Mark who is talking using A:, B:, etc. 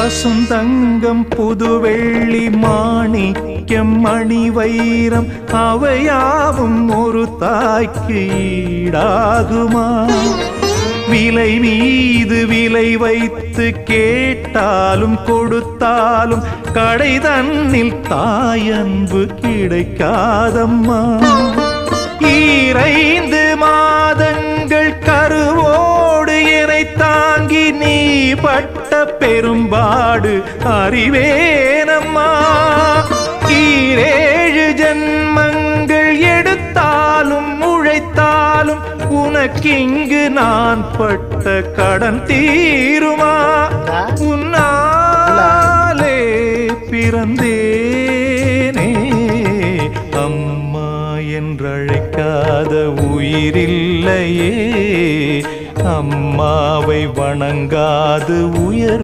A: பசுந்தங்கம் புதுவெள்ளி மாணிக்கம் மணி வைரம் அவையாவும் ஒரு தாய்க்கு ஈடாகுமா? விலை மீது விலை வைத்து கேட்டாலும் கொடுத்தாலும் கடை தன்னில் தாயன்பு கிடைக்காதம்மா. 2 மாதங்கள் கருவோடு என்னை தாங்கி நீ பட்ட பெரும்பாடு அறிவேனம்மா. 7 ஜன்மங்கள் எடுத்தாலும் உழைத்தாலும் உனக்கிங்கு நான் பட்ட கடன் தீருமா? உன்னாலே பிறந்தேனே, அம்மா என்றழைக்காத உயிரில்லையே. அம்மாவை வணங்காது உயர்